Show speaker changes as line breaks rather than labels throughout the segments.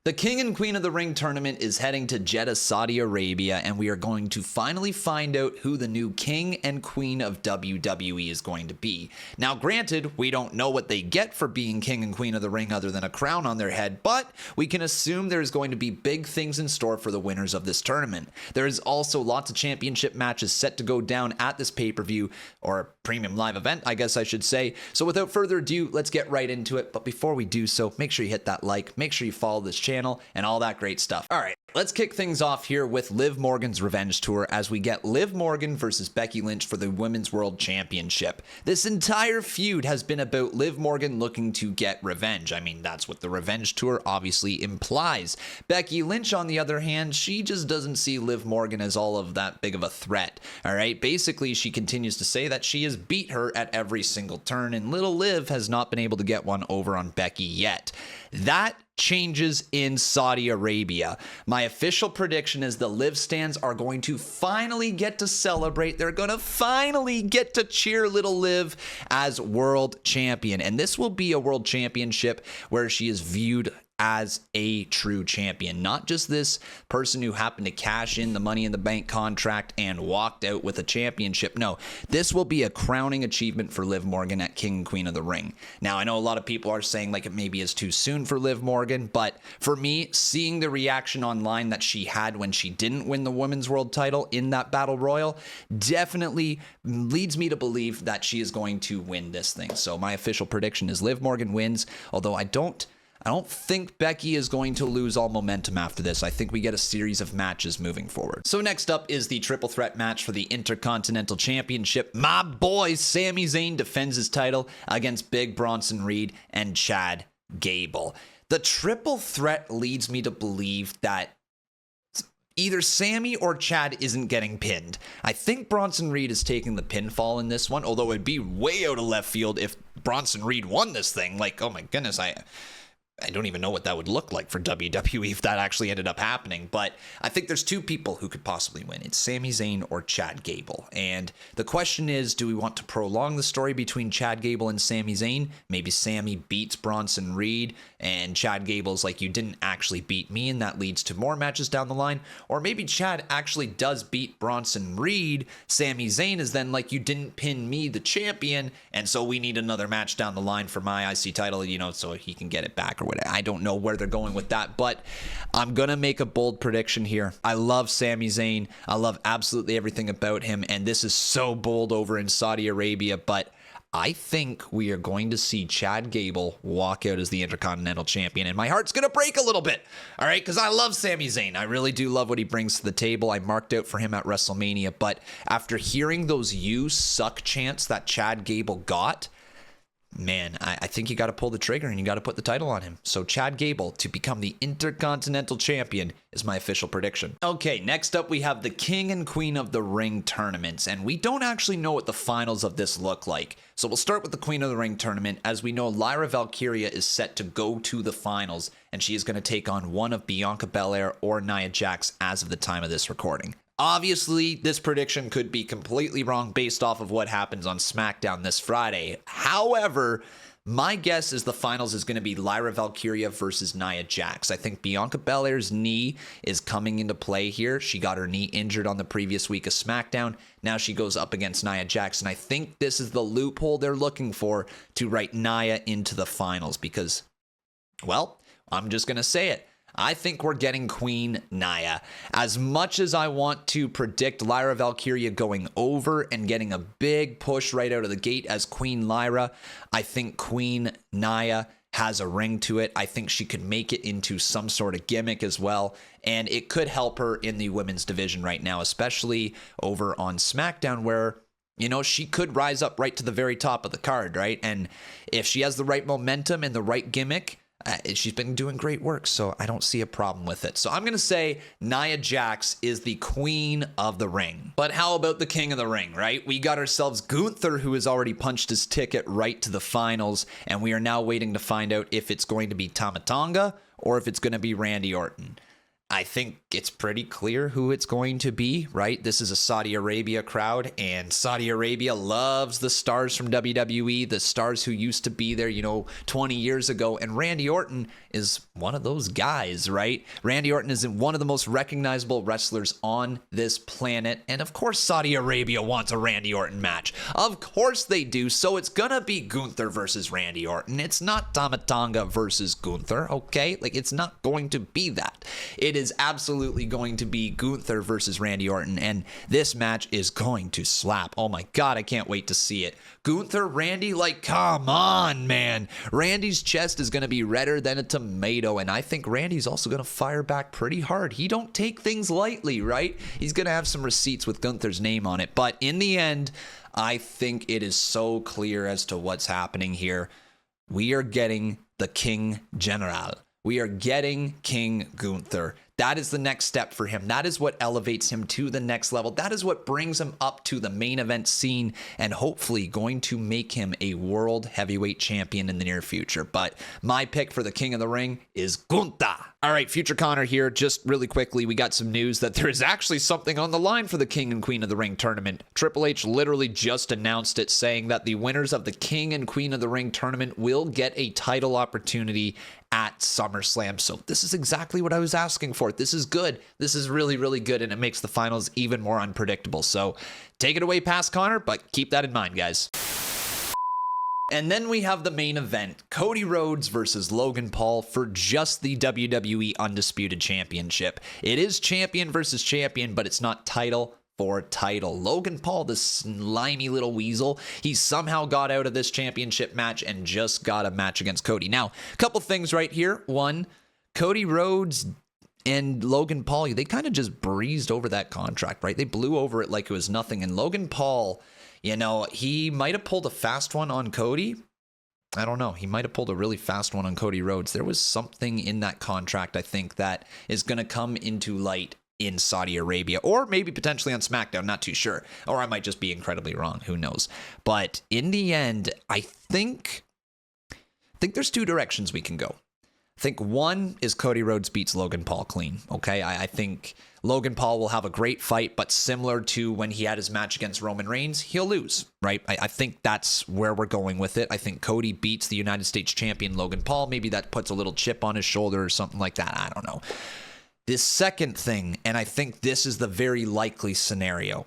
The King and Queen of the Ring tournament is heading to Jeddah, Saudi Arabia, and we are going to finally find out who the new King and Queen of WWE is going to be. Now, granted, we don't know what they get for being King and Queen of the Ring other than a crown on their head, but we can assume there's going to be big things in store for the winners of this tournament. There is also lots of championship matches set to go down at this pay-per-view, or premium live event, I guess I should say. So without further ado, let's get right into it. But before we do so, make sure you hit that like, make sure you follow this channel, and all that great stuff. All right, let's kick things off here with Liv Morgan's Revenge Tour as we get Liv Morgan versus Becky Lynch for the Women's World Championship. This entire feud has been about Liv Morgan looking to get revenge. I mean, that's what the Revenge Tour obviously implies. Becky Lynch, on the other hand, she just doesn't see Liv Morgan as all of that big of a threat. All right, basically, she continues to say that she has beat her at every single turn, and little Liv has not been able to get one over on Becky yet. That changes in Saudi Arabia. My official prediction is the Liv stands are going to finally get to celebrate. They're going to finally get to cheer little Liv as world champion. And this will be a world championship where she is viewed as a true champion, not just this person who happened to cash in the Money in the Bank contract and walked out with a championship. No, this will be a crowning achievement for Liv Morgan at King and Queen of the Ring. Now, I know a lot of people are saying like it maybe is too soon for Liv Morgan, but for me, seeing the reaction online that she had when she didn't win the Women's World title in that Battle Royal definitely leads me to believe that she is going to win this thing. So my official prediction is Liv Morgan wins, although I don't think Becky is going to lose all momentum after this. I think we get a series of matches moving forward. So next up is the triple threat match for the Intercontinental Championship. My boy Sami Zayn defends his title against Big Bronson Reed and Chad Gable. The triple threat leads me to believe that either Sammy or Chad isn't getting pinned. I think Bronson Reed is taking the pinfall in this one, although it'd be way out of left field if Bronson Reed won this thing. Like, oh my goodness, I don't even know what that would look like for WWE if that actually ended up happening. But I think there's two people who could possibly win. It's Sami Zayn or Chad Gable. And the question is, do we want to prolong the story between Chad Gable and Sami Zayn? Maybe Sami beats Bronson Reed and Chad Gable's like, you didn't actually beat me, and that leads to more matches down the line. Or maybe Chad actually does beat Bronson Reed. Sami Zayn is then like, you didn't pin me, the champion, and so we need another match down the line for my IC title, you know, so he can get it back or whatever. I don't know where they're going with that, but I'm going to make a bold prediction here. I love Sami Zayn. I love absolutely everything about him, and this is so bold over in Saudi Arabia, but I think we are going to see Chad Gable walk out as the Intercontinental Champion, and my heart's going to break a little bit, all right, because I love Sami Zayn. I really do love what he brings to the table. I marked out for him at WrestleMania, but after hearing those "you suck" chants that Chad Gable got, man, I think you got to pull the trigger and you got to put the title on him. So Chad Gable to become the Intercontinental Champion is my official prediction. Okay, next up we have the King and Queen of the Ring tournaments, and we don't actually know what the finals of this look like. So we'll start with the Queen of the Ring tournament. As we know, Lyra Valkyria is set to go to the finals, and she is going to take on one of Bianca Belair or Nia Jax as of the time of this recording. Obviously, this prediction could be completely wrong based off of what happens on SmackDown this Friday. However, my guess is the finals is going to be Lyra Valkyria versus Nia Jax. I think Bianca Belair's knee is coming into play here. She got her knee injured on the previous week of SmackDown. Now she goes up against Nia Jax, and I think this is the loophole they're looking for to write Nia into the finals because, well, I'm just going to say it. I think we're getting Queen Nia. As much as I want to predict Lyra Valkyria going over and getting a big push right out of the gate as Queen Lyra, I think Queen Nia has a ring to it. I think she could make it into some sort of gimmick as well, and it could help her in the women's division right now, especially over on SmackDown where, you know, she could rise up right to the very top of the card, right? And if she has the right momentum and the right gimmick, she's been doing great work, so I don't see a problem with it. So I'm going to say Nia Jax is the Queen of the Ring. But how about the King of the Ring, right? We got ourselves Gunther, who has already punched his ticket right to the finals, and we are now waiting to find out if it's going to be Tama Tonga or if it's going to be Randy Orton. I think it's pretty clear who it's going to be, right? This is a Saudi Arabia crowd, and Saudi Arabia loves the stars from WWE, the stars who used to be there, 20 years ago. And Randy Orton is one of those guys, right? Randy Orton is one of the most recognizable wrestlers on this planet. And of course, Saudi Arabia wants a Randy Orton match. Of course they do. So it's going to be Gunther versus Randy Orton. It's not Tama Tonga versus Gunther, okay? Like, it's not going to be that. It is absolutely going to be Gunther versus Randy Orton, and this match is going to slap. Oh my God, I can't wait to see it. Gunther, Randy, like, come on, man. Randy's chest is going to be redder than a tomato, and I think Randy's also going to fire back pretty hard. He don't take things lightly, right? He's going to have some receipts with Gunther's name on it, but in the end, I think it is so clear as to what's happening here. We are getting the King General. We are getting King Gunther. That is the next step for him. That is what elevates him to the next level. That is what brings him up to the main event scene and hopefully going to make him a world heavyweight champion in the near future. But my pick for the King of the Ring is Gunther. All right, Future Connor here. Just really quickly, we got some news that there is actually something on the line for the King and Queen of the Ring tournament. Triple H literally just announced it, saying that the winners of the King and Queen of the Ring tournament will get a title opportunity at SummerSlam. So this is exactly what I was asking for. This is good. This is really, really good, and it makes the finals even more unpredictable. So take it away, past Connor, but keep that in mind, guys. And then we have the main event, Cody Rhodes versus Logan Paul for just the WWE Undisputed Championship. It is champion versus champion, but it's not title for title. Logan Paul, the slimy little weasel, he somehow got out of this championship match and just got a match against Cody. Now, a couple things right here. One, Cody Rhodes and Logan Paul, they kind of just breezed over that contract, right? They blew over it like it was nothing. And Logan Paul, he might have pulled a fast one on Cody. I don't know. He might have pulled a really fast one on Cody Rhodes. There was something in that contract, I think, that is going to come into light in Saudi Arabia, or maybe potentially on SmackDown, not too sure. Or I might just be incredibly wrong. Who knows? But in the end, I think there's two directions we can go. I think one is Cody Rhodes beats Logan Paul clean. Okay, I think Logan Paul will have a great fight, but similar to when he had his match against Roman Reigns, he'll lose, right? I think that's where we're going with it. I think Cody beats the United States champion Logan Paul. Maybe that puts a little chip on his shoulder or something like that. I don't know. This second thing, and I think this is the very likely scenario,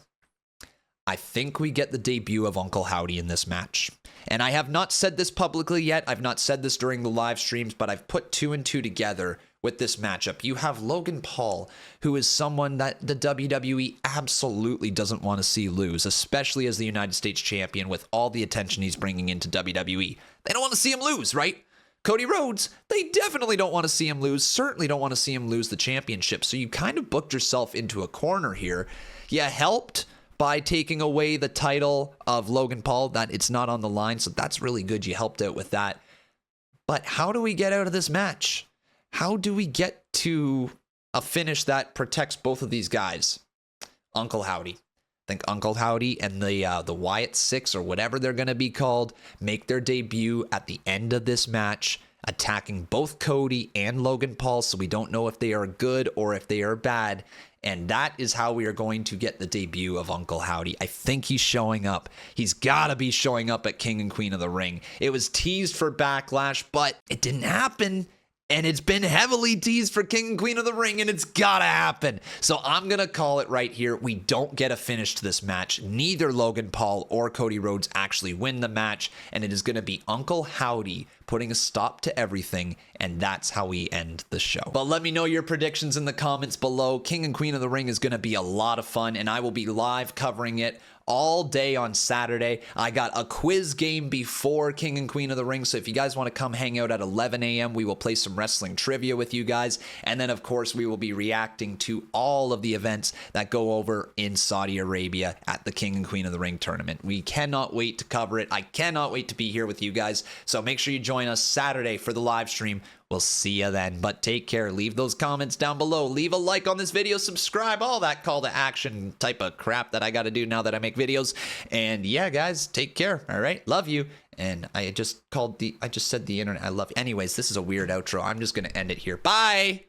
I think we get the debut of Uncle Howdy in this match. And I have not said this publicly yet. I've not said this during the live streams, but I've put two and two together with this matchup. You have Logan Paul, who is someone that the WWE absolutely doesn't want to see lose, especially as the United States champion with all the attention he's bringing into WWE. They don't want to see him lose, right? Cody Rhodes, they definitely don't want to see him lose, certainly don't want to see him lose the championship. So you kind of booked yourself into a corner here. You helped by taking away the title of Logan Paul, that it's not on the line. So that's really good. You helped out with that. But how do we get out of this match? How do we get to a finish that protects both of these guys? Uncle Howdy. I think Uncle Howdy and the Wyatt Six, or whatever they're going to be called, make their debut at the end of this match, attacking both Cody and Logan Paul. So we don't know if they are good or if they are bad. And that is how we are going to get the debut of Uncle Howdy. I think he's showing up. He's got to be showing up at King and Queen of the Ring. It was teased for Backlash, but it didn't happen. And it's been heavily teased for King and Queen of the Ring, and it's got to happen. So I'm going to call it right here. We don't get a finish to this match. Neither Logan Paul or Cody Rhodes actually win the match, and it is going to be Uncle Howdy putting a stop to everything, and that's how we end the show. But let me know your predictions in the comments below. King and Queen of the Ring is going to be a lot of fun, and I will be live covering it all day on Saturday. I got a quiz game before King and Queen of the Ring, so if you guys want to come hang out at 11 a.m., we will play some wrestling trivia with you guys. And then, of course, we will be reacting to all of the events that go over in Saudi Arabia at the King and Queen of the Ring tournament. We cannot wait to cover it. I cannot wait to be here with you guys. So make sure you join us Saturday for the live stream. We'll see you then, but take care. Leave those comments down below. Leave a like on this video, subscribe, all that call to action type of crap that I got to do now that I make videos. And yeah, guys, take care. All right. Love you. And I just said the internet. I love you. Anyways, this is a weird outro. I'm just going to end it here. Bye.